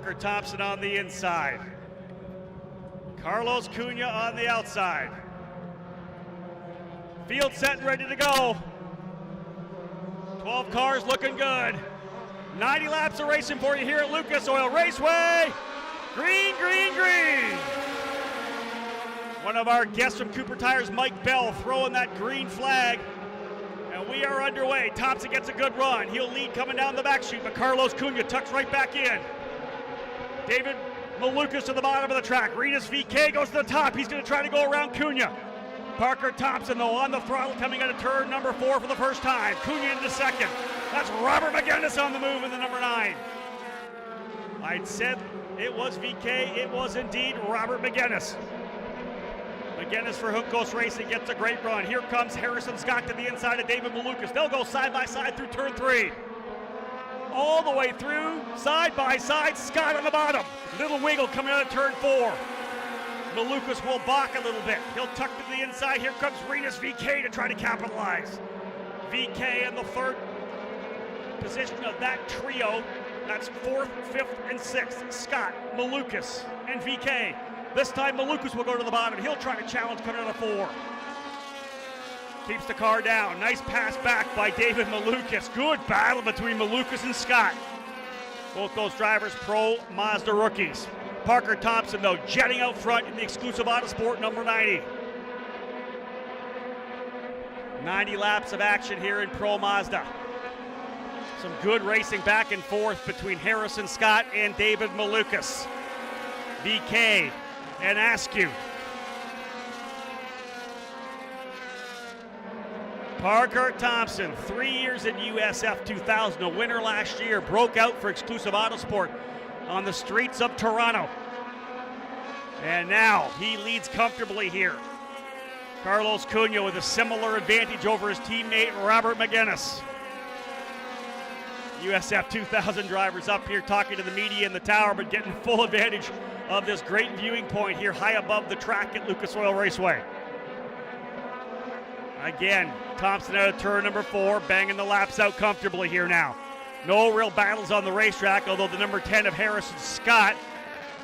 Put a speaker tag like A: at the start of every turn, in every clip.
A: Parker Thompson on the inside. Carlos Cunha on the outside. Field set and ready to go. 12 cars looking good. 90 laps of racing for you here at Lucas Oil Raceway. Green, green, green. One of our guests from Cooper Tires, Mike Bell, throwing that green flag. And we are underway. Thompson gets a good run. He'll lead coming down the back chute, but Carlos Cunha tucks right back in. David Malukas to the bottom of the track. Renus VK goes to the top. He's going to try to go around Cunha. Parker Thompson, though, on the throttle coming out of turn number 4 for the first time. Cunha into second. That's Robert McGinnis on the move in the number 9. I'd said it was VK. It was indeed Robert McGinnis. McGinnis for Hook Coast Racing gets a great run. Here comes Harrison Scott to the inside of David Malukas. They'll go side by side through turn 3. All the way through, side by side, Scott on the bottom. Little wiggle coming out of turn 4. Malukas will balk a little bit. He'll tuck to the inside. Here comes Renus VK to try to capitalize. VK in the 3rd position of that trio. That's 4th, 5th, and 6th. Scott, Malukas, and VK. This time Malukas will go to the bottom. He'll try to challenge coming out of 4. Keeps the car down. Nice pass back by David Malukas. Good battle between Malukas and Scott. Both those drivers pro Mazda rookies. Parker Thompson, though, jetting out front in the exclusive Autosport number 90. 90 laps of action here in pro Mazda. Some good racing back and forth between Harrison Scott and David Malukas. VK and Askew. Parker Thompson, 3 years in USF 2000, a winner last year, broke out for exclusive Autosport on the streets of Toronto. And now he leads comfortably here. Carlos Cunha with a similar advantage over his teammate Robert McGinnis. USF 2000 drivers up here talking to the media in the tower, but getting full advantage of this great viewing point here high above the track at Lucas Oil Raceway. Again, Thompson out of turn number 4, banging the laps out comfortably here now. No real battles on the racetrack, although the number 10 of Harrison Scott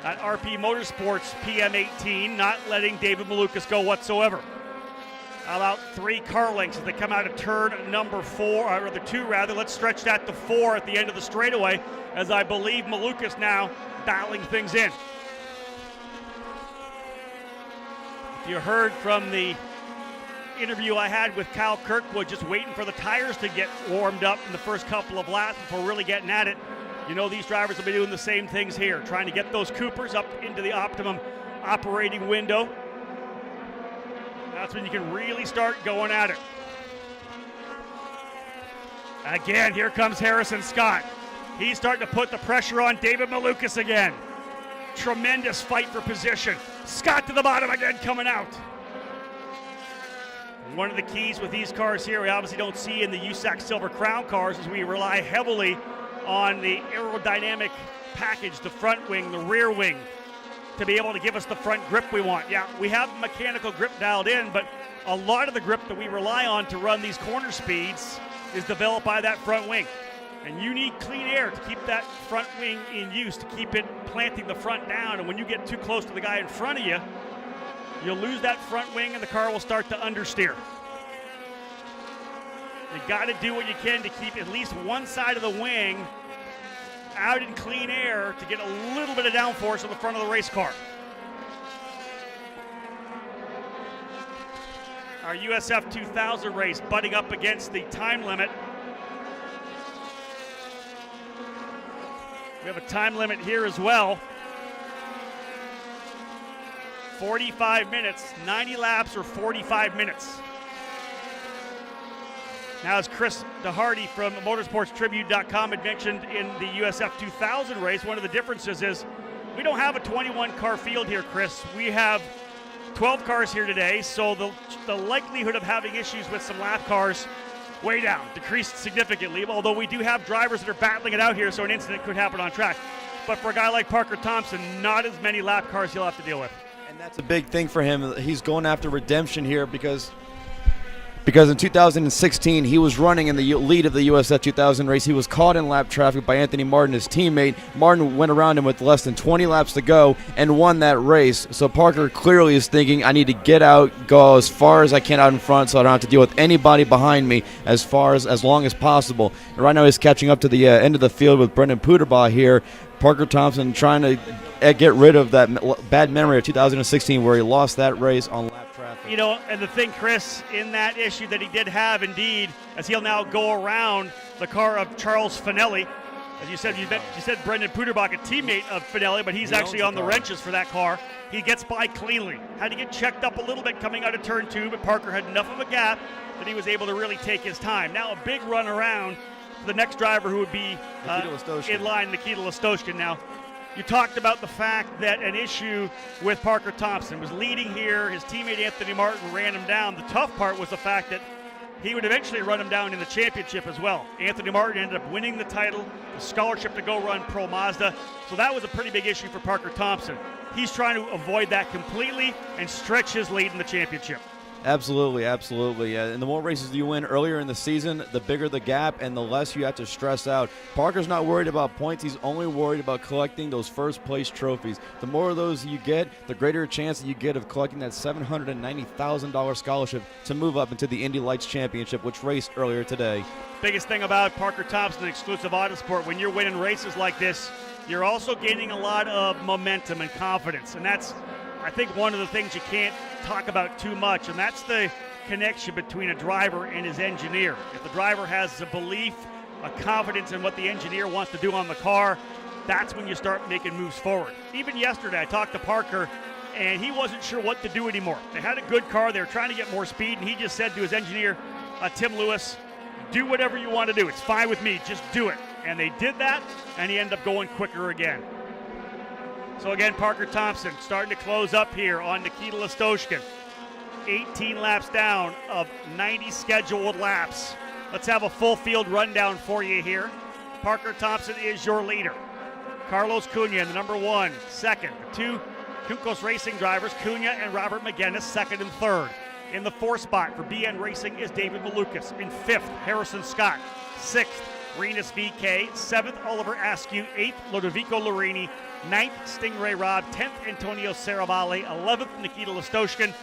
A: at RP Motorsports PM18 not letting David Malukas go whatsoever. About 3 car lengths as they come out of turn number 4, or the 2 rather. Let's stretch that to 4 at the end of the straightaway, as I believe Malukas now battling things in. If you heard from the interview I had with Kyle Kirkwood, just waiting for the tires to get warmed up in the first couple of laps before really getting at it. You know these drivers will be doing the same things here, trying to get those Coopers up into the optimum operating window. That's when you can really start going at it. Again, here comes Harrison Scott. He's starting to put the pressure on David Malukas again. Tremendous fight for position. Scott to the bottom again, coming out. One of the keys with these cars here, we obviously don't see in the USAC Silver Crown cars, is we rely heavily on the aerodynamic package, the front wing, the rear wing, to be able to give us the front grip we want. Yeah, we have mechanical grip dialed in, but a lot of the grip that we rely on to run these corner speeds is developed by that front wing. And you need clean air to keep that front wing in use, to keep it planting the front down. And when you get too close to the guy in front of you, you'll lose that front wing and the car will start to understeer. You got to do what you can to keep at least one side of the wing out in clean air to get a little bit of downforce on the front of the race car. Our USF 2000 race butting up against the time limit. We have a time limit here as well. 45 minutes, 90 laps or 45 minutes. Now, as Chris DeHardy from motorsportstribute.com had mentioned in the USF 2000 race, one of the differences is we don't have a 21-car field here, Chris. We have 12 cars here today, so the likelihood of having issues with some lap cars way down, decreased significantly, although we do have drivers that are battling it out here, so an incident could happen on track. But for a guy like Parker Thompson, not as many lap cars he'll have to deal with.
B: And that's a big thing for him. He's going after redemption here because because in 2016 he was running in the lead of the USF 2000 race. He was caught in lap traffic by Anthony Martin, his teammate. Martin went around him with less than 20 laps to go and won that race. So Parker clearly is thinking, I need to get out, go as far as I can out in front so I don't have to deal with anybody behind me as long as possible. And right now he's catching up to the end of the field with Brendan Puderbaugh here. Parker Thompson trying to get rid of that bad memory of 2016 where he lost that race on lap traffic.
A: You know, and the thing, Chris, in that issue that he did have, indeed, as he'll now go around the car of Charles Finelli. As you said, you said Brendan Puderbaugh, a teammate of Finelli, but he's actually on the wrenches for that car. He gets by cleanly. Had to get checked up a little bit coming out of turn 2, but Parker had enough of a gap that he was able to really take his time. Now a big run around for the next driver who would be in line, Nikita Listoshkin. Now, you talked about the fact that an issue with Parker Thompson was leading here. His teammate Anthony Martin ran him down. The tough part was the fact that he would eventually run him down in the championship as well. Anthony Martin ended up winning the title, the scholarship to go run Pro Mazda. So that was a pretty big issue for Parker Thompson. He's trying to avoid that completely and stretch his lead in the championship.
B: Absolutely, absolutely. And the more races you win earlier in the season, the bigger the gap and the less you have to stress out. Parker's not worried about points. He's only worried about collecting those first-place trophies. The more of those you get, the greater chance that you get of collecting that $790,000 scholarship to move up into the Indy Lights Championship, which raced earlier today.
A: Biggest thing about Parker Thompson, exclusive Autosport, when you're winning races like this, you're also gaining a lot of momentum and confidence. And that's, I think, one of the things you can't talk about too much, and that's the connection between a driver and his engineer. If the driver has a belief, a confidence in what the engineer wants to do on the car, that's when you start making moves forward. Even yesterday, I talked to Parker, and he wasn't sure what to do anymore. They had a good car. They were trying to get more speed, and he just said to his engineer, Tim Lewis, do whatever you want to do. It's fine with me. Just do it. And they did that, and he ended up going quicker again. So again, Parker Thompson starting to close up here on Nikita Listoshkin. 18 laps down of 90 scheduled laps. Let's have a full field rundown for you here. Parker Thompson is your leader. Carlos Cunha in the number 1, second. The two Kunkos Racing drivers, Cunha and Robert McGinnis, second and third. In the 4th spot for BN Racing is David Malukas. In 5th, Harrison Scott. 6th, Renus VK. 7th, Oliver Askew. 8th, Lodovico Lorini. 9th, Stingray Robb. 10th, Antonio Serravalle. 11th, Nikita Listoshkin.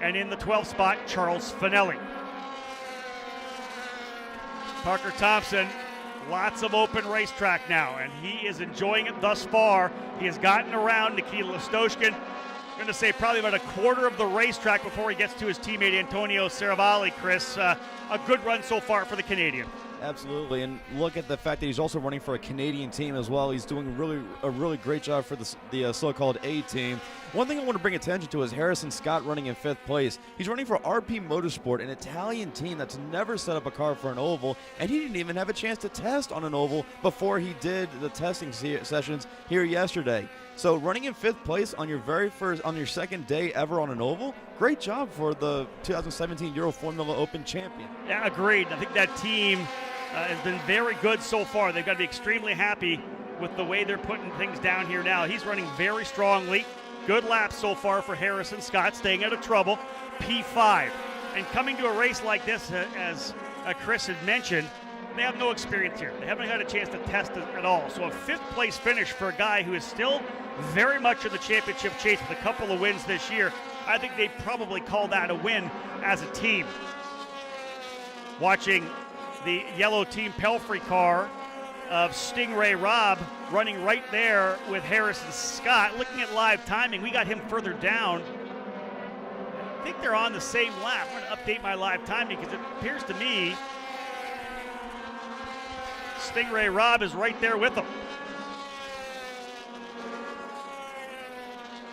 A: And in the 12th spot, Charles Finelli. Parker Thompson, lots of open racetrack now, and he is enjoying it thus far. He has gotten around Nikita Listoshkin. I'm going to say probably about a quarter of the racetrack before he gets to his teammate Antonio Serravalle, Chris. A good run so far for the Canadian.
B: Absolutely, and look at the fact that he's also running for a Canadian team as well. He's doing a really great job for the so-called A team. One thing I want to bring attention to is Harrison Scott running in 5th place. He's running for RP Motorsport, an Italian team that's never set up a car for an oval, and he didn't even have a chance to test on an oval before he did the testing sessions here yesterday. So running in 5th place on your second day ever on an oval, great job for the 2017 Euro Formula Open champion.
A: Yeah, agreed. I think that team has been very good so far. They've got to be extremely happy with the way they're putting things down here now. He's running very strongly. Good laps so far for Harrison Scott, staying out of trouble. P5. And coming to a race like this, as Chris had mentioned, they have no experience here. They haven't had a chance to test it at all. So a 5th place finish for a guy who is still very much in the championship chase with a couple of wins this year. I think they probably call that a win as a team. Watching the yellow Team Pelfrey car of Stingray Robb running right there with Harrison Scott. Looking at live timing, we got him further down. I think they're on the same lap. I'm going to update my live timing because it appears to me Stingray Robb is right there with them.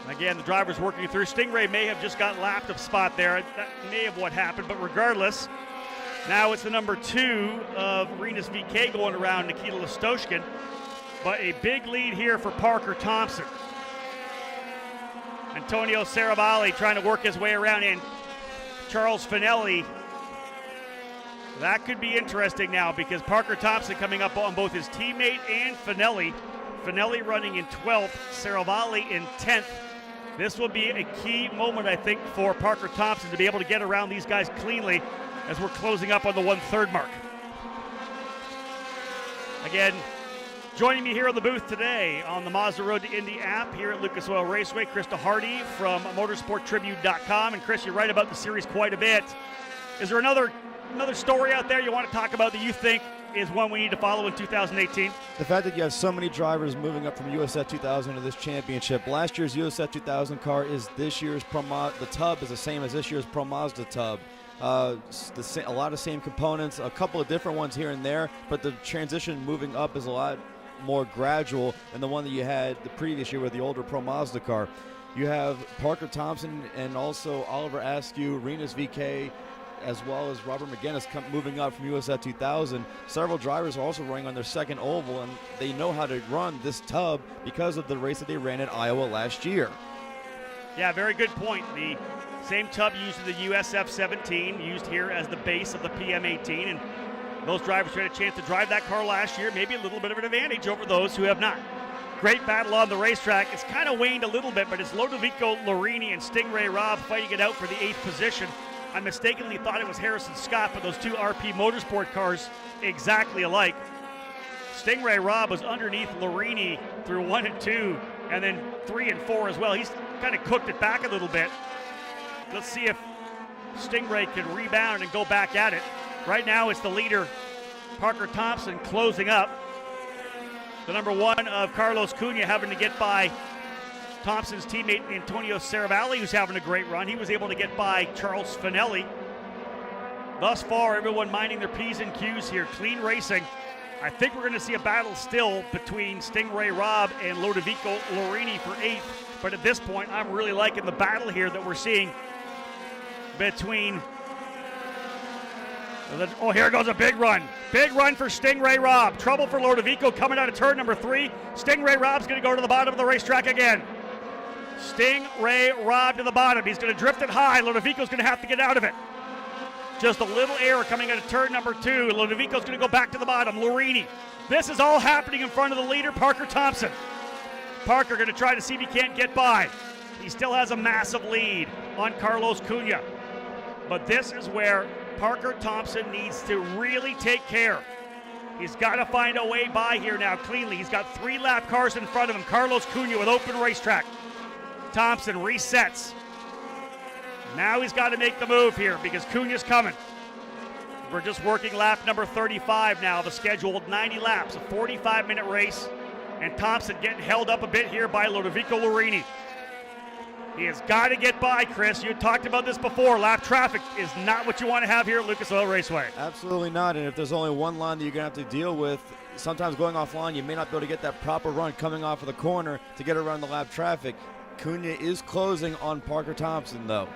A: Again, the driver's working through. Stingray may have just got lapped a spot there. That may have what happened, but regardless, now it's the number 2 of Renus VK going around Nikita Listoshkin. But a big lead here for Parker Thompson. Antonio Serravalle trying to work his way around, and Charles Finelli. That could be interesting now because Parker Thompson coming up on both his teammate and Finelli. Finelli running in 12th, Serravalle in 10th. This will be a key moment, I think, for Parker Thompson to be able to get around these guys cleanly as we're closing up on the 1/3 mark. Again, joining me here on the booth today on the Mazda Road to Indy app here at Lucas Oil Raceway, Krista Hardy from motorsporttribute.com. And Chris, you write about the series quite a bit. Is there another story out there you want to talk about that you think is one we need to follow in 2018?
B: The fact that you have so many drivers moving up from USF 2000 to this championship. Last year's USF 2000 car is this year's the tub is the same as this year's Pro Mazda tub. A lot of same components, a couple of different ones here and there, but the transition moving up is a lot more gradual than the one that you had the previous year with the older Pro Mazda car. You have Parker Thompson and also Oliver Askew, Renus VK, as well as Robert McGinnis moving up from USF 2000. Several drivers are also running on their second oval, and they know how to run this tub because of the race that they ran at Iowa last year.
A: Yeah, very good point. The same tub used in the USF 17, used here as the base of the PM 18, and those drivers who had a chance to drive that car last year, maybe a little bit of an advantage over those who have not. Great battle on the racetrack. It's kind of waned a little bit, but it's Lodovico Lorini and Stingray Robb fighting it out for the 8th position. I mistakenly thought it was Harrison Scott, but those two RP Motorsport cars exactly alike. Stingray Robb was underneath Lorini through 1 and 2, and then 3 and 4 as well. He's kind of cooked it back a little bit. Let's see if Stingray can rebound and go back at it. Right now it's the leader, Parker Thompson, closing up. The number 1 of Carlos Cunha having to get by Thompson's teammate Antonio Saravalli, who's having a great run. He was able to get by Charles Finelli. Thus far, everyone minding their P's and Q's here. Clean racing. I think we're going to see a battle still between Stingray Robb and Lodovico Lorini for 8th. But at this point, I'm really liking the battle here that we're seeing between... Oh, here goes a big run. Big run for Stingray Robb. Trouble for Lodovico coming out of turn number 3. Stingray Robb's going to go to the bottom of the racetrack again. Stingray Robb to the bottom. He's going to drift it high. Lodovico's going to have to get out of it. Just a little error coming out of turn number 2. Lodovico's going to go back to the bottom. Lorini. This is all happening in front of the leader, Parker Thompson. Parker going to try to see if he can't get by. He still has a massive lead on Carlos Cunha. But this is where Parker Thompson needs to really take care. He's got to find a way by here now cleanly. He's got 3 lap cars in front of him. Carlos Cunha with open racetrack. Thompson resets. Now he's got to make the move here because Cunha's coming. We're just working lap number 35 now, the scheduled 90 laps, a 45-minute race. And Thompson getting held up a bit here by Lodovico Lorini. He has got to get by, Chris. You had talked about this before. Lap traffic is not what you want to have here at Lucas Oil Raceway.
B: Absolutely not. And if there's only one line that you're going to have to deal with, sometimes going offline, you may not be able to get that proper run coming off of the corner to get around the lap traffic. Cunha is closing on Parker Thompson, though.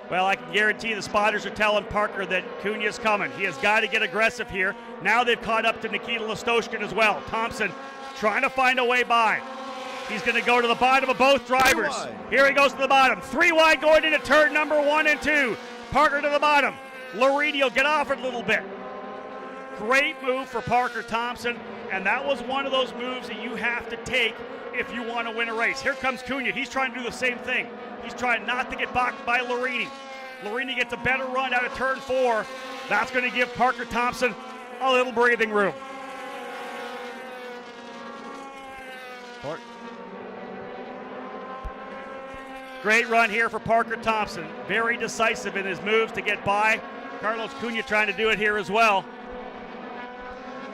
A: Well, I can guarantee the spotters are telling Parker that Cunha's coming. He has got to get aggressive here. Now they've caught up to Nikita Listoshkin as well. Thompson trying to find a way by. He's going to go to the bottom of both drivers. Here he goes to the bottom. 3 wide going into turn number 1 and 2. Parker to the bottom. Lorini will get off it a little bit. Great move for Parker Thompson, and that was one of those moves that you have to take if you want to win a race. Here comes Cunha. He's trying to do the same thing. He's trying not to get blocked by Lorini. Lorini gets a better run out of turn 4. That's going to give Parker Thompson a little breathing room. Great run here for Parker Thompson. Very decisive in his moves to get by. Carlos Cunha trying to do it here as well.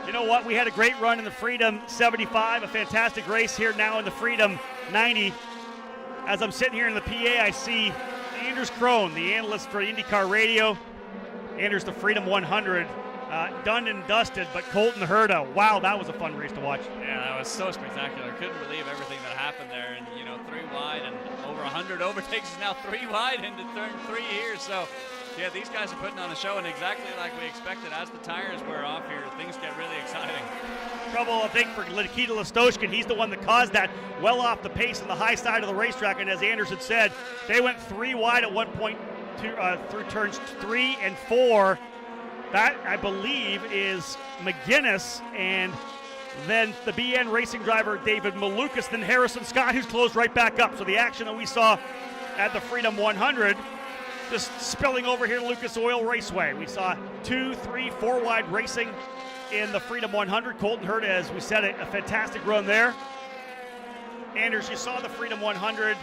A: You know what? We had a great run in the Freedom 75, a fantastic race here now in the Freedom 90. As I'm sitting here in the PA, I see Anders Krohn, the analyst for IndyCar Radio. Anders, the Freedom 100. Done and dusted, but Colton Herta, wow, that was a fun race to watch.
C: Yeah, that was so spectacular. Couldn't believe everything that happened there. And, 3 wide and over 100 overtakes is now 3 wide into turn 3 here. So, yeah, these guys are putting on a show, and exactly like we expected as the tires wear off here, things get really exciting.
A: Trouble, I think, for Nikita Listoshkin. He's the one that caused that well off the pace on the high side of the racetrack. And as Anders had said, they went 3 wide at one point through turns 3 and 4. That, I believe, is McGinnis and then the BN racing driver David Malukas, then Harrison Scott, who's closed right back up. So the action that we saw at the Freedom 100 Just spilling over here to Lucas Oil Raceway. We saw 2, 3, 4 wide racing in the Freedom 100. Colton Hurd, as we said, a fantastic run there. Anders, you saw the Freedom 100.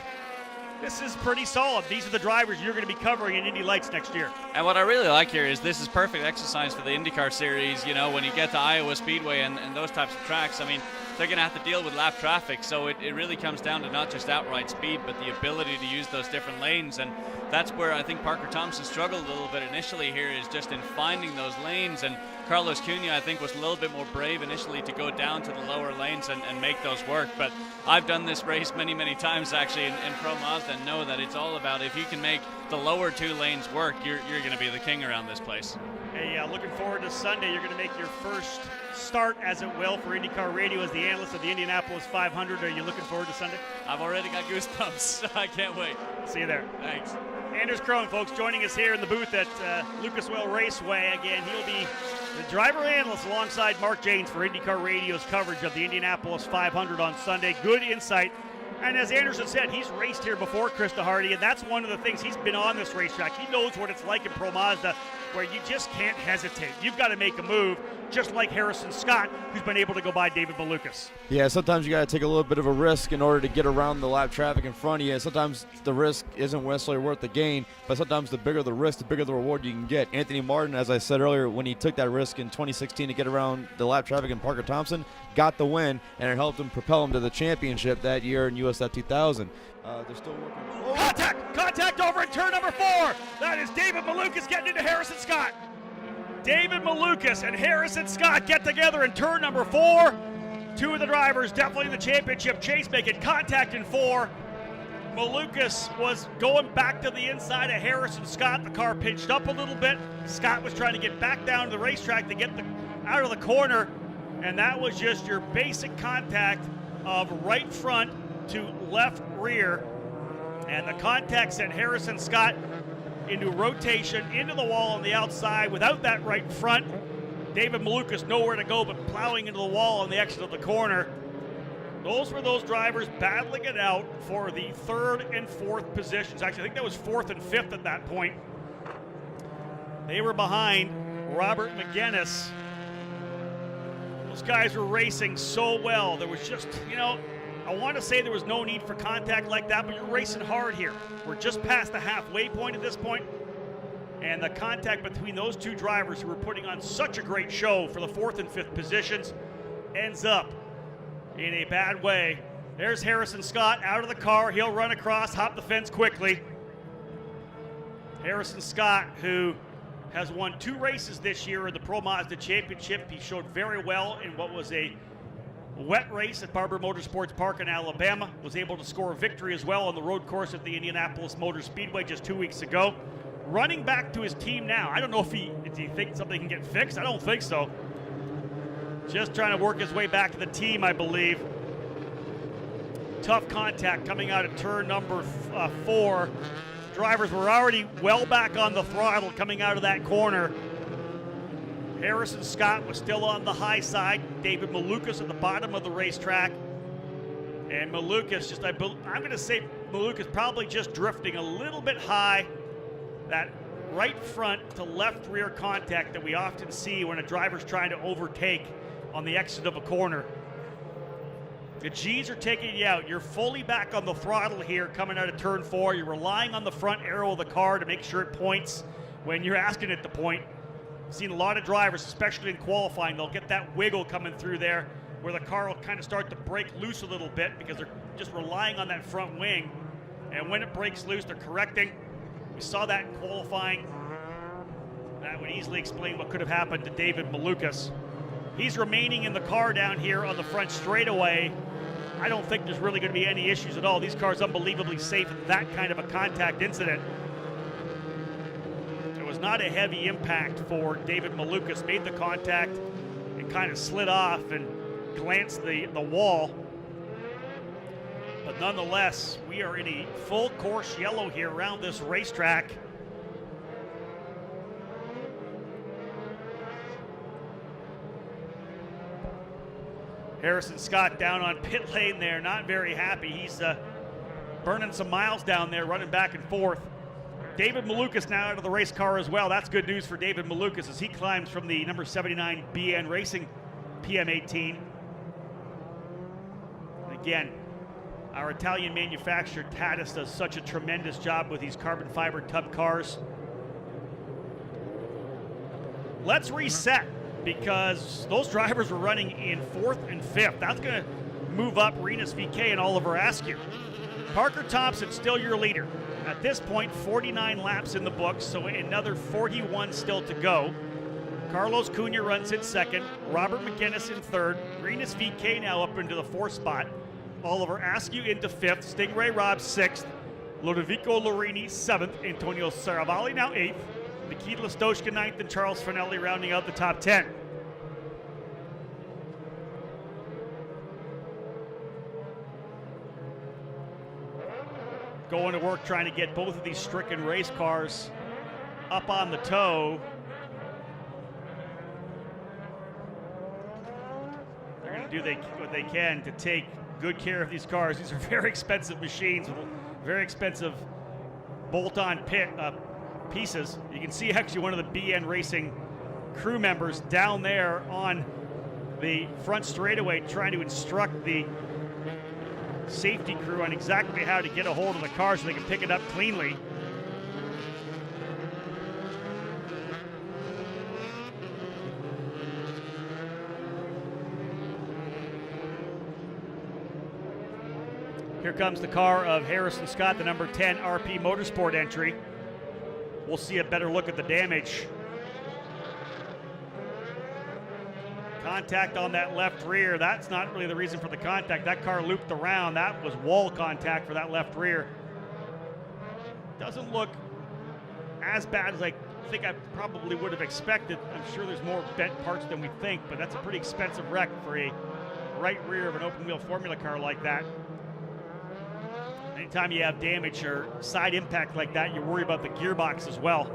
A: This is pretty solid. These are the drivers you're going to be covering in Indy Lights next year.
C: And what I really like here is this is perfect exercise for the IndyCar series. You know, when you get to Iowa Speedway and those types of tracks, I mean, they're going to have to deal with lap traffic. So it really comes down to not just outright speed, but the ability to use those different lanes. And that's where I think Parker Thompson struggled a little bit initially here, is just in finding those lanes. And Carlos Cunha, I think, was a little bit more brave initially to go down to the lower lanes and make those work. But I've done this race many, many times actually in Pro Mazda, and know that it's all about if you can make the lower 2 lanes work, you're going to be the king around this place.
A: Hey, looking forward to Sunday. You're going to make your first start, as it will, for IndyCar Radio as the analyst of the Indianapolis 500. Are you looking forward to Sunday?
C: I've already got goosebumps. I can't wait.
A: See you there.
C: Thanks.
A: Anders Crone, folks, joining us here in the booth at Lucas Oil Raceway. Again, he'll be the driver analyst alongside Mark Janes for IndyCar Radio's coverage of the Indianapolis 500 on Sunday. Good insight. And as Anderson said, he's raced here before, Krista Hardy, and that's one of the things. He's been on this racetrack. He knows what it's like in Pro Mazda, where you just can't hesitate. You've got to make a move, just like Harrison Scott, who's been able to go by David Malukas.
B: Yeah, sometimes you got to take a little bit of a risk in order to get around the lap traffic in front of you. Sometimes the risk isn't necessarily worth the gain, but sometimes the bigger the risk, the bigger the reward you can get. Anthony Martin, as I said earlier, when he took that risk in 2016 to get around the lap traffic in Parker Thompson, got the win, and it helped him propel him to the championship that year in USF 2000. They're still working.
A: Contact over in turn number 4. That is David Malukas getting into Harrison Scott. David Malukas and Harrison Scott get together in turn number 4. 2 of the drivers definitely in the championship chase, making contact in 4. Malukas was going back to the inside of Harrison Scott. The car pinched up a little bit. Scott was trying to get back down to the racetrack to get out of the corner, and that was just your basic contact of right front to left rear, and the contact sent Harrison Scott into rotation into the wall on the outside. Without that right front, David Malukas nowhere to go but plowing into the wall on the exit of the corner. Those were those drivers battling it out for the 3rd and 4th positions. Actually, I think that was 4th and 5th at that point. They were behind Robert McGinnis. Those guys were racing so well. There was just, I want to say there was no need for contact like that, but you're racing hard here. We're just past the halfway point at this point, and the contact between those 2 drivers who were putting on such a great show for the 4th and 5th positions ends up in a bad way. There's Harrison Scott out of the car. He'll run across, hop the fence quickly. Harrison Scott, who has won 2 races this year in the Pro Mazda Championship. He showed very well in what was a wet race at Barber Motorsports Park in Alabama. Was able to score a victory as well on the road course at the Indianapolis Motor Speedway just 2 weeks ago. Running back to his team now. I don't know if he thinks something can get fixed. I don't think so. Just trying to work his way back to the team, I believe. Tough contact coming out of turn number 4. Drivers were already well back on the throttle coming out of that corner. Harrison Scott was still on the high side. David Malukas at the bottom of the racetrack. And Malukas I'm going to say Malukas probably just drifting a little bit high. That right front to left rear contact that we often see when a driver's trying to overtake on the exit of a corner. The G's are taking you out. You're fully back on the throttle here coming out of turn 4. You're relying on the front arrow of the car to make sure it points when you're asking it to point. I've seen a lot of drivers, especially in qualifying, they'll get that wiggle coming through there where the car will kind of start to break loose a little bit because they're just relying on that front wing. And when it breaks loose, they're correcting. We saw that in qualifying. That would easily explain what could have happened to David Malukas. He's remaining in the car down here on the front straightaway. I don't think there's really going to be any issues at all. These cars unbelievably safe in that kind of a contact incident. It was not a heavy impact for David Malukas. Made the contact and kind of slid off and glanced the wall. But nonetheless, we are in a full course yellow here around this racetrack. Harrison Scott down on pit lane there, not very happy. He's burning some miles down there, running back and forth. David Malukas now out of the race car as well. That's good news for David Malukas as he climbs from the number 79 BN Racing PM18. And again, our Italian manufacturer Tatis does such a tremendous job with these carbon fiber tub cars. Let's reset because those drivers were running in 4th and 5th. That's going to move up Rinus VeeKay and Oliver Askew. Parker Thompson still your leader. At this point, 49 laps in the books, so another 41 still to go. Carlos Cunha runs in 2nd, Robert McGinnis in 3rd, Rinus VeeKay now up into the 4th spot, Oliver Askew into 5th, Stingray Robb 6th, Ludovico Lorini 7th, Antonio Saravalli now 8th, Nikita Lastoshka 9th, and Charles Finelli rounding out the top 10. Going to work trying to get both of these stricken race cars up on the toe. They're going to do what they can to take good care of these cars. These are very expensive machines with very expensive bolt-on pieces. You can see actually one of the BN Racing crew members down there on the front straightaway trying to instruct the safety crew on exactly how to get a hold of the car so they can pick it up cleanly. Here comes the car of Harrison Scott, the number 10 RP Motorsport entry. We'll see a better look at the damage. Contact on that left rear. That's not really the reason for the contact. That car looped around. That was wall contact for that left rear. Doesn't look as bad as I think I probably would have expected. I'm sure there's more bent parts than we think, but that's a pretty expensive wreck for a right rear of an open wheel formula car like that. Anytime you have damage or side impact like that, you worry about the gearbox as well.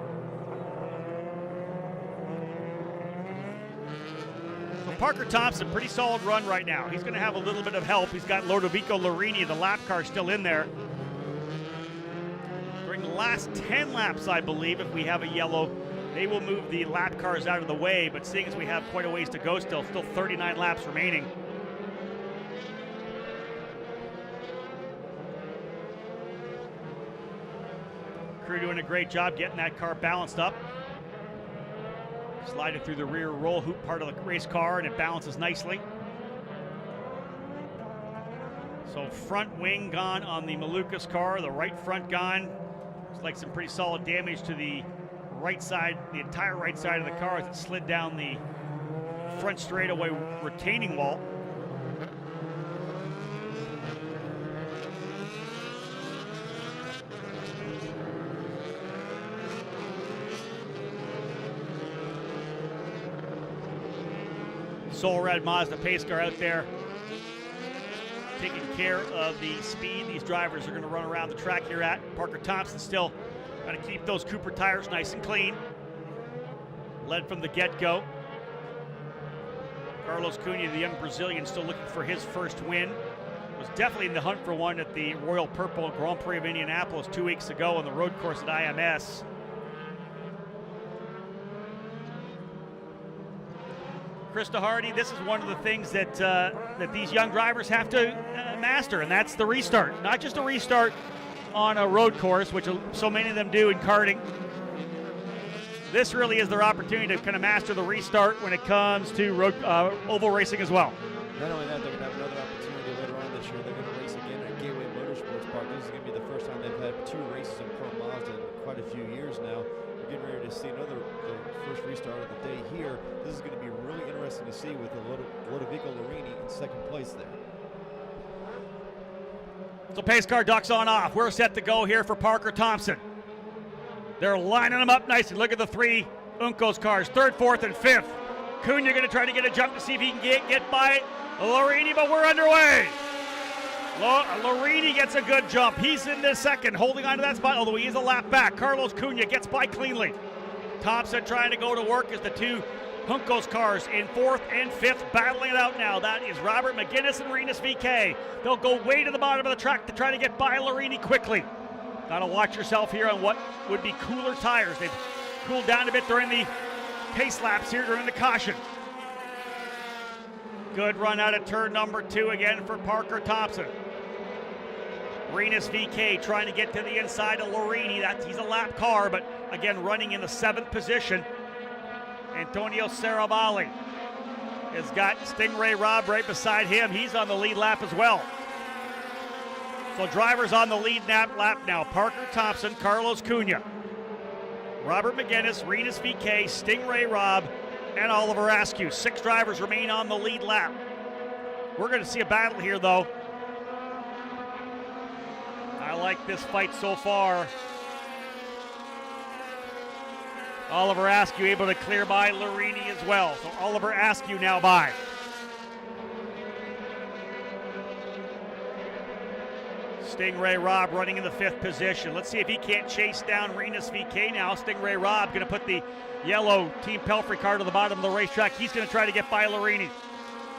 A: So Parker Thompson, pretty solid run right now. He's going to have a little bit of help. He's got Ludovico Lorini, the lap car, still in there. During the last 10 laps, I believe, if we have a yellow, they will move the lap cars out of the way, but seeing as we have quite a ways to go still 39 laps remaining. Crew doing a great job getting that car balanced up. Slide it through the rear roll hoop part of the race car, and it balances nicely. So front wing gone on the Malukas car, the right front gone. Looks like some pretty solid damage to the right side, the entire right side of the car as it slid down the front straightaway retaining wall. Soul Red Mazda pace car out there taking care of the speed these drivers are going to run around the track here at. Parker Thompson still got to keep those Cooper tires nice and clean. Led from the get-go. Carlos Cunha, the young Brazilian, still looking for his first win. Was definitely in the hunt for one at the Royal Purple Grand Prix of Indianapolis 2 weeks ago on the road course at IMS. Krista Hardy, this is one of the things that that these young drivers have to master, and that's the restart. Not just a restart on a road course, which so many of them do in karting. This really is their opportunity to kind of master the restart when it comes to road, oval racing as well.
B: Not only that, they're going to have another opportunity later on this year. They're going to race again at Gateway Motorsports Park. This is going to be the first time they've had 2 races in Pro Mazda in quite a few years now. We're getting ready to see the first restart of the day here. This is going to be really interesting to see with the Ludovico Lorini in 2nd place there.
A: So pace car ducks on off. We're set to go here for Parker Thompson. They're lining them up nicely. Look at the 3 Uncos cars, 3rd, 4th, and 5th. Cunha going to try to get a jump to see if he can get by Lorini, but we're underway. Lorini gets a good jump. He's in the 2nd, holding on to that spot, although he is a lap back. Carlos Cunha gets by cleanly. Thompson trying to go to work as the 2 Juncos cars in 4th and 5th battling it out now. That is Robert McGinnis and Rinus VeeKay. They'll go way to the bottom of the track to try to get by Lorini quickly. Got to watch yourself here on what would be cooler tires. They've cooled down a bit during the pace laps here during the caution. Good run out of turn number 2 again for Parker Thompson. Rinus VeeKay trying to get to the inside of Lorini. He's a lap car, but again running in the 7th position. Antonio Saravalli has got Stingray Robb right beside him. He's on the lead lap as well. So drivers on the lead lap now. Parker Thompson, Carlos Cunha, Robert McGinnis, Rinus VeeKay, Stingray Robb, and Oliver Askew. 6 drivers remain on the lead lap. We're going to see a battle here, though. I like this fight so far. Oliver Askew able to clear by Lorini as well. So Oliver Askew now by. Stingray Robb running in the 5th position. Let's see if he can't chase down Rinus VeeKay now. Stingray Robb going to put the yellow Team Pelfrey car to the bottom of the racetrack. He's going to try to get by Lorini.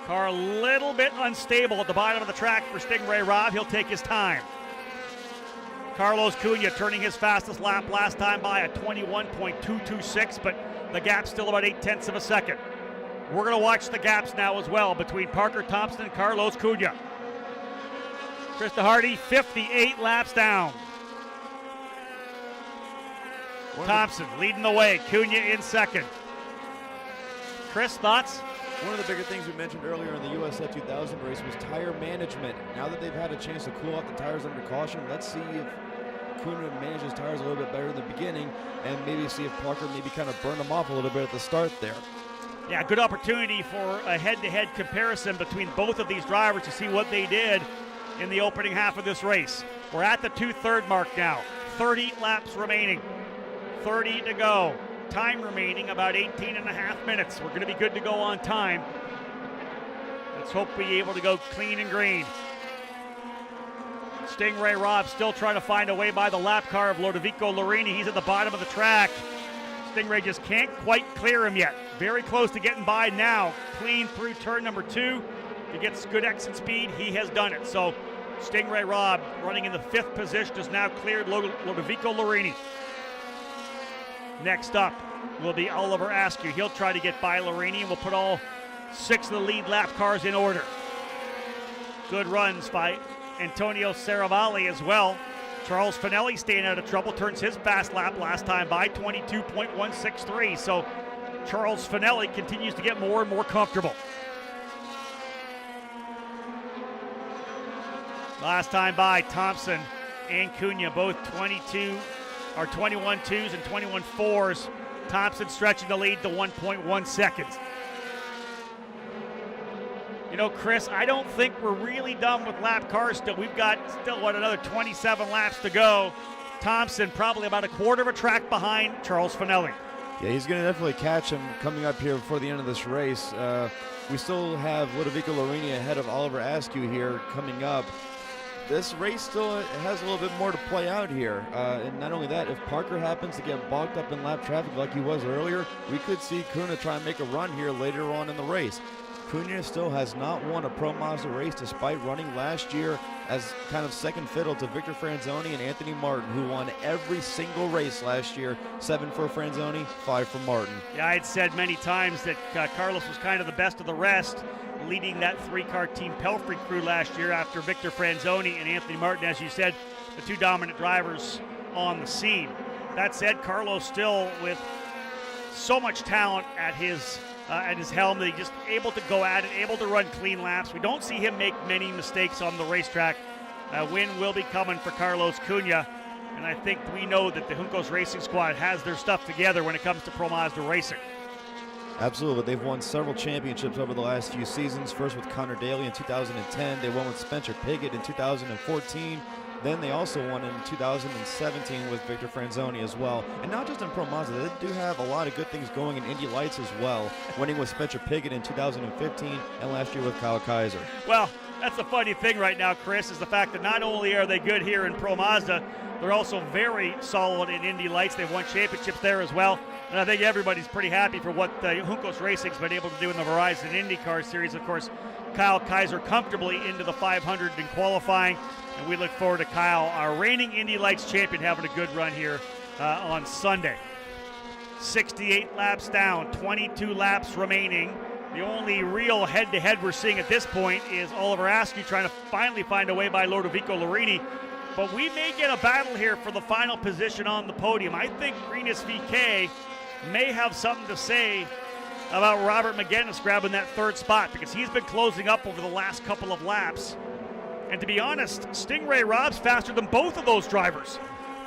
A: Car a little bit unstable at the bottom of the track for Stingray Robb. He'll take his time. Carlos Cunha turning his fastest lap last time by at 21.226, but the gap's still about 0.8 of a second. We're going to watch the gaps now as well between Parker Thompson and Carlos Cunha. Krista Hardy, 58 laps down. Thompson leading the way, Cunha in second. Chris, thoughts?
B: One of the bigger things we mentioned earlier in the USF 2000 race was tire management. Now that they've had a chance to cool off the tires under caution, let's see if Cunha manages tires a little bit better in the beginning and maybe see if Parker maybe kind of burned them off a little bit at the start there.
A: Yeah, good opportunity for a head-to-head comparison between both of these drivers to see what they did in the opening half of this race. We're at the 2/3 mark now. 30 laps remaining. 30 to go. Time remaining about 18.5 minutes. We're going to be good to go on time. Let's hope we're able to go clean and green. Stingray Robb still trying to find a way by the lap car of Lodovico Lorini. He's at the bottom of the track. Stingray just can't quite clear him yet. Very close to getting by now. Clean through turn number 2. He gets good exit speed. He has done it. So Stingray Robb running in the 5th position has now cleared Lodovico Lorini. Next up will be Oliver Askew. He'll try to get by Lorini, and we'll put all 6 of the lead lap cars in order. Good runs by Antonio Saravalli as well. Charles Finelli staying out of trouble, turns his fast lap last time by 22.163. So Charles Finelli continues to get more and more comfortable. Last time by, Thompson and Cunha, both 21 twos and 21 fours. Thompson stretching the lead to 1.1 seconds. You know, Chris, I don't think we're really done with lap cars still. We've got another 27 laps to go. Thompson probably about a quarter of a track behind Charles Finelli.
B: Yeah, he's going to definitely catch him coming up here before the end of this race. We still have Lodovico Lorini ahead of Oliver Askew here coming up. This race still has a little bit more to play out here. And not only that, if Parker happens to get bogged up in lap traffic like he was earlier, we could see Cunha try and make a run here later on in the race. Cunha still has not won a Pro Mazda race despite running last year as kind of second fiddle to Victor Franzoni and Anthony Martin, who won every single race last year. 7 for Franzoni, 5 for Martin.
A: Yeah, I had said many times that Carlos was kind of the best of the rest, leading that 3-car Team Pelfrey crew last year after Victor Franzoni and Anthony Martin, as you said, the 2 dominant drivers on the scene. That said, Carlos still with so much talent at his helm that he's just able to go at it, able to run clean laps. We don't see him make many mistakes on the racetrack. Win will be coming for Carlos Cunha, and I think we know that the Juncos Racing Squad has their stuff together when it comes to Pro Mazda racing.
B: Absolutely. They've won several championships over the last few seasons. First with Connor Daly in 2010. They won with Spencer Piggott in 2014. Then they also won in 2017 with Victor Franzoni as well. And not just in Pro Mazda, they do have a lot of good things going in Indy Lights as well, winning with Spencer Piggott in 2015 and last year with Kyle Kaiser.
A: Well, That's the funny thing right now, Chris, is the fact that not only are they good here in Pro Mazda, they're also very solid in Indy Lights. They've won championships there as well. And I think everybody's pretty happy for what Juncos Racing's been able to do in the Verizon IndyCar Series. Of course, Kyle Kaiser comfortably into the 500 in qualifying. And we look forward to Kyle, our reigning Indy Lights champion, having a good run here on Sunday. 68 laps down, 22 laps remaining. The only real head-to-head we're seeing at this point is Oliver Askew trying to finally find a way by Ludovico Lurini. But we may get a battle here for the final position on the podium. I think Rinus VeeKay may have something to say about Robert McGinnis grabbing that third spot, because he's been closing up over the last couple of laps. And to be honest, Stingray Robb's faster than both of those drivers.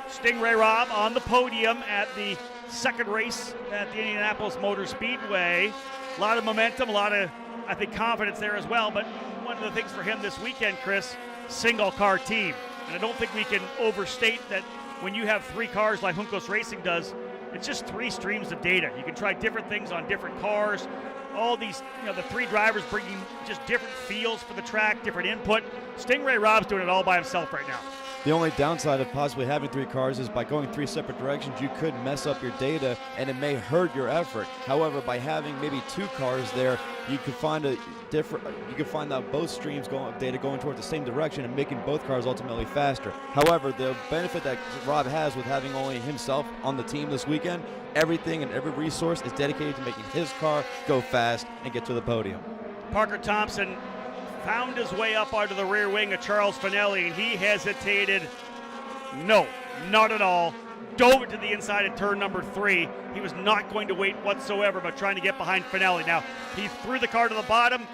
A: Stingray Robb on the podium at the second race at the Indianapolis Motor Speedway. A lot of momentum, a lot of, I think, confidence there as well. But one of the things for him this weekend, Chris, single car team. And I don't think we can overstate that when you have three cars like Juncos Racing does, it's just three streams of data. You can try different things on different cars. All these, the three drivers bringing just different feels for the track, different input. Stingray Robb's doing it all by himself right now.
B: The only downside of possibly having three cars is by going three separate directions, you could mess up your data and it may hurt your effort. However, by having maybe two cars there, you could find out both streams of data going toward the same direction and making both cars ultimately faster. However, the benefit that Rob has with having only himself on the team this weekend, everything and every resource is dedicated to making his car go fast and get to the podium.
A: Parker Thompson found his way up onto the rear wing of Charles Finelli, and he hesitated. No, not at all. Dove it to the inside of turn number 3. He was not going to wait whatsoever, but trying to get behind Finelli. Now, he threw the car to the bottom,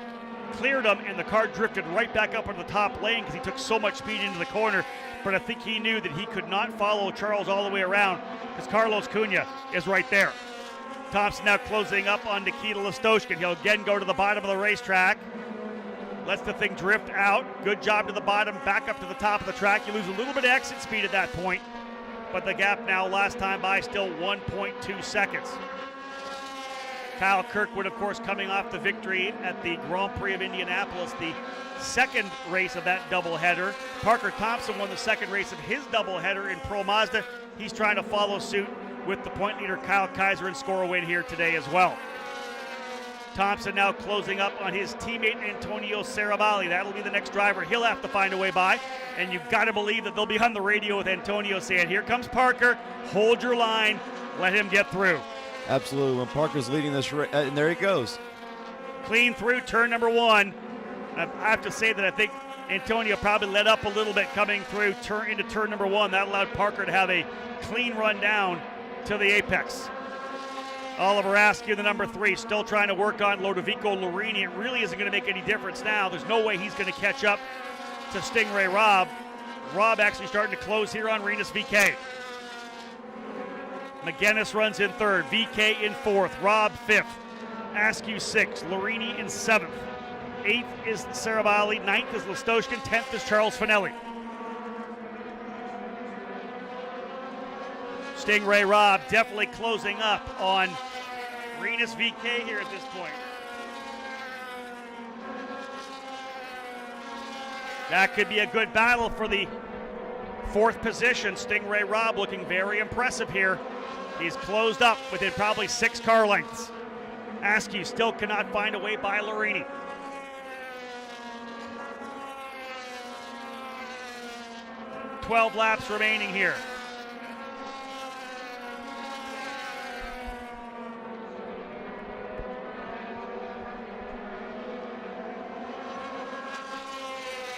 A: cleared him, and the car drifted right back up into the top lane because he took so much speed into the corner. But I think he knew that he could not follow Charles all the way around because Carlos Cunha is right there. Thompson now closing up on Nikita Listoshkin. He'll again go to the bottom of the racetrack. Lets the thing drift out. Good job to the bottom, back up to the top of the track. You lose a little bit of exit speed at that point, but the gap now last time by still 1.2 seconds. Kyle Kirkwood, of course, coming off the victory at the Grand Prix of Indianapolis, the second race of that doubleheader. Parker Thompson won the second race of his doubleheader in Pro Mazda. He's trying to follow suit with the point leader Kyle Kaiser and score a win here today as well. Thompson now closing up on his teammate Antonio Serravalle. That'll be the next driver he'll have to find a way by. And you've got to believe that they'll be on the radio with Antonio saying, here comes Parker, hold your line, let him get through.
B: Absolutely. When Parker's leading this race, and there he goes.
A: Clean through turn number 1. I have to say that I think Antonio probably let up a little bit coming through into turn number 1. That allowed Parker to have a clean run down to the apex. Oliver Askew, the number 3, still trying to work on Ludovico Lurini. It really isn't going to make any difference now. There's no way he's going to catch up to Stingray Robb. Robb actually starting to close here on Rinus VeeKay. McGinnis runs in 3rd, VeeKay in 4th, Robb 5th, Askew 6th, Lurini in 7th. 8th is Serravalle, 9th is Listoshkin, 10th is Charles Finelli. Stingray Robb definitely closing up on Rinus VeeKay here at this point. That could be a good battle for the 4th position. Stingray Robb looking very impressive here. He's closed up within probably 6 car lengths. Askew still cannot find a way by Lurini. "12 laps remaining here.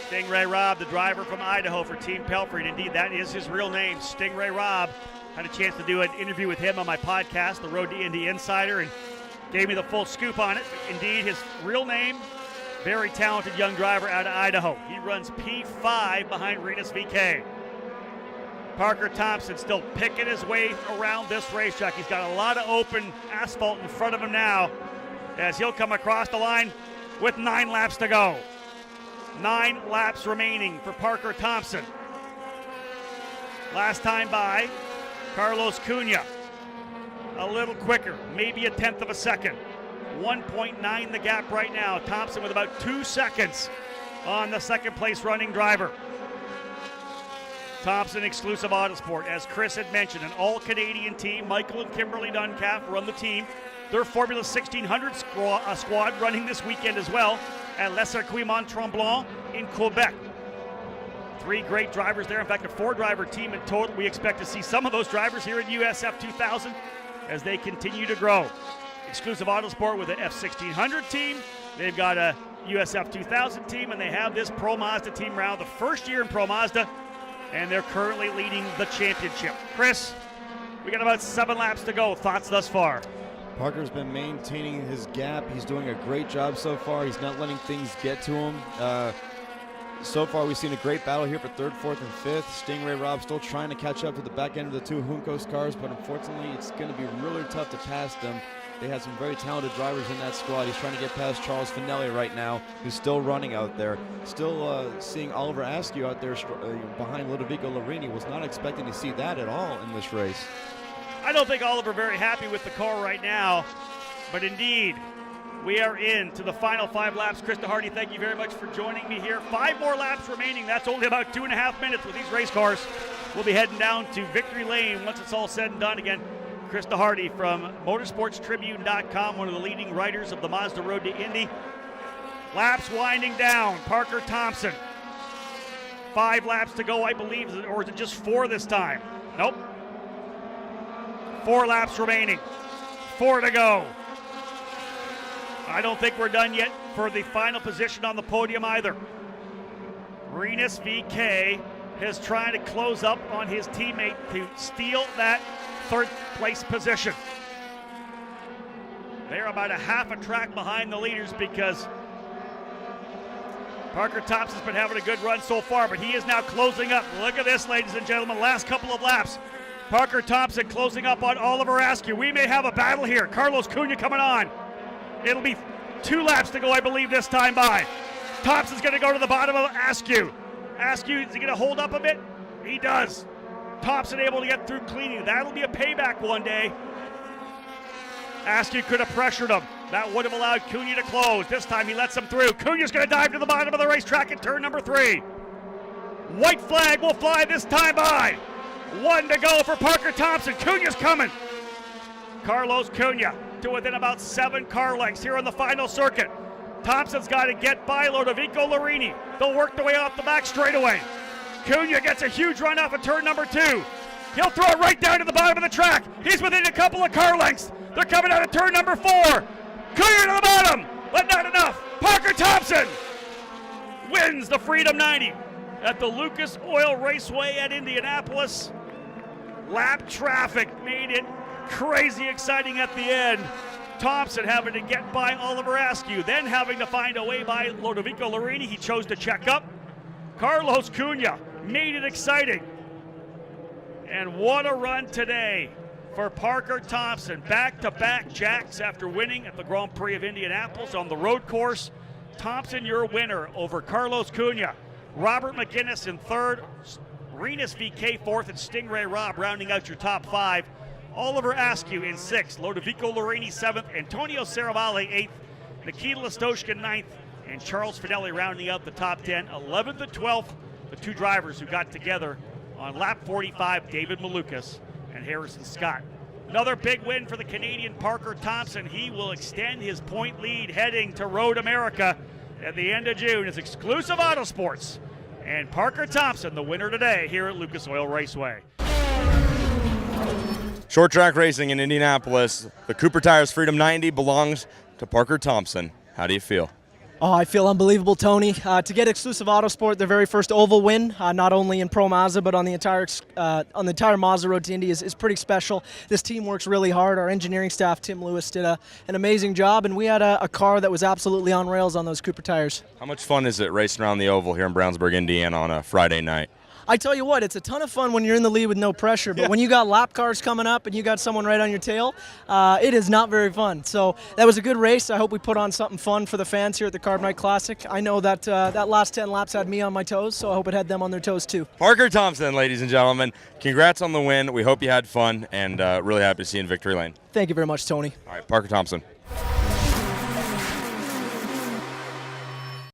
A: Stingray Robb, the driver from Idaho for Team Pelfrey. Indeed, that is his real name, Stingray Robb. Had a chance to do an interview with him on my podcast, The Road to Indy Insider, and gave me the full scoop on it. Indeed, his real name, very talented young driver out of Idaho. He runs P5 behind Rinus VeeKay. Parker Thompson still picking his way around this racetrack. He's got a lot of open asphalt in front of him now as he'll come across the line with 9 laps to go. 9 laps remaining for Parker Thompson. Last time by, Carlos Cunha. A little quicker, maybe a 1/10 of a second. 1.9 the gap right now. Thompson with about 2 seconds on the second place running driver. Thompson Exclusive Autosport, as Chris had mentioned, an all-Canadian team. Michael and Kimberly Duncalf run the team. Their Formula 1600 squad running this weekend as well at Les Circuits Mont-Tremblant in Quebec. 3 great drivers there. In fact, a 4-driver team in total. We expect to see some of those drivers here in USF 2000 as they continue to grow. Exclusive Autosport with an F1600 team. They've got a USF 2000 team, and they have this Pro Mazda team round, the first year in Pro Mazda, and they're currently leading the championship. Chris, we got about 7 laps to go. Thoughts thus far?
B: Parker's been maintaining his gap. He's doing a great job so far. He's not letting things get to him. So far, we've seen a great battle here for 3rd, 4th, and 5th. Stingray Robb still trying to catch up to the back end of the 2 Juncos cars, but unfortunately, it's going to be really tough to pass them. They have some very talented drivers in that squad. He's trying to get past Charles Finelli right now, who's still running out there. Still seeing Oliver Askew out there behind Ludovico Larini. Was not expecting to see that at all in this race.
A: I don't think Oliver very happy with the car right now, but indeed, we are into the final 5 laps. Krista Hardy, thank you very much for joining me here. 5 more laps remaining. That's only about 2.5 minutes with these race cars. We'll be heading down to Victory Lane once it's all said and done. Again, Krista Hardy from motorsportstribune.com, one of the leading writers of the Mazda Road to Indy. Laps winding down. Parker Thompson. 5 laps to go, I believe, or is it just 4 this time? Nope. 4 laps remaining. 4 to go. I don't think we're done yet for the final position on the podium either. Rinus VK is trying to close up on his teammate to steal that 3rd place position. They're about a half a track behind the leaders because Parker Thompson's been having a good run so far, but he is now closing up. Look at this, ladies and gentlemen, last couple of laps. Parker Thompson closing up on Oliver Askew. We may have a battle here. Carlos Cunha coming on. It'll be 2 laps to go, I believe, this time by. Thompson's going to go to the bottom of Askew. Askew, is he going to hold up a bit? He does. Thompson able to get through cleaning. That'll be a payback one day. Askew could have pressured him. That would have allowed Cunha to close. This time he lets him through. Cunha's going to dive to the bottom of the racetrack in turn number 3. White flag will fly this time by. 1 to go for Parker Thompson. Cunha's coming. Carlos Cunha to within about 7 car lengths here on the final circuit. Thompson's got to get by Ludovico Larini. They'll work their way off the back straightaway. Cunha gets a huge run off of turn number 2. He'll throw it right down to the bottom of the track. He's within a couple of car lengths. They're coming out of turn number 4. Cunha to the bottom, but not enough. Parker Thompson wins the Freedom 90 at the Lucas Oil Raceway at Indianapolis. Lap traffic made it crazy exciting at the end. Thompson having to get by Oliver Askew, then having to find a way by Ludovico Larini. He chose to check up. Carlos Cunha made it exciting. And what a run today for Parker Thompson. Back-to-back jacks after winning at the Grand Prix of Indianapolis on the road course. Thompson, your winner over Carlos Cunha. Robert McGinnis in 3rd, Rinus VK 4th, and Stingray Robb rounding out your top 5. Oliver Askew in 6th, Ludovico Larini 7th, Antonio Serravalle 8th, Nikita Listoshkin 9th, and Charles Finelli rounding out the top 10. 11th and 12th, the 2 drivers who got together on lap 45, David Malukas and Harrison Scott. Another big win for the Canadian Parker Thompson. He will extend his point lead heading to Road America at the end of June. It's Exclusive Autosports and Parker Thompson, the winner today here at Lucas Oil Raceway.
D: Short track racing in Indianapolis. The Cooper Tires Freedom 90 belongs to Parker Thompson. How do you feel?
E: Oh, I feel unbelievable, Tony. To get Exclusive Autosport their very first oval win, not only in Pro Mazda but on the entire Mazda Road to Indy is pretty special. This team works really hard. Our engineering staff, Tim Lewis, did an amazing job, and we had a car that was absolutely on rails on those Cooper tires.
D: How much fun is it racing around the oval here in Brownsburg, Indiana on a Friday night?
E: I tell you what, it's a ton of fun when you're in the lead with no pressure, but when you got lap cars coming up and you got someone right on your tail, it is not very fun. So that was a good race. I hope we put on something fun for the fans here at the Carb Night Classic. I know that that last 10 laps had me on my toes, so I hope it had them on their toes too.
D: Parker Thompson, ladies and gentlemen, congrats on the win. We hope you had fun, and really happy to see you in Victory Lane.
E: Thank you very much, Tony.
D: All right, Parker Thompson.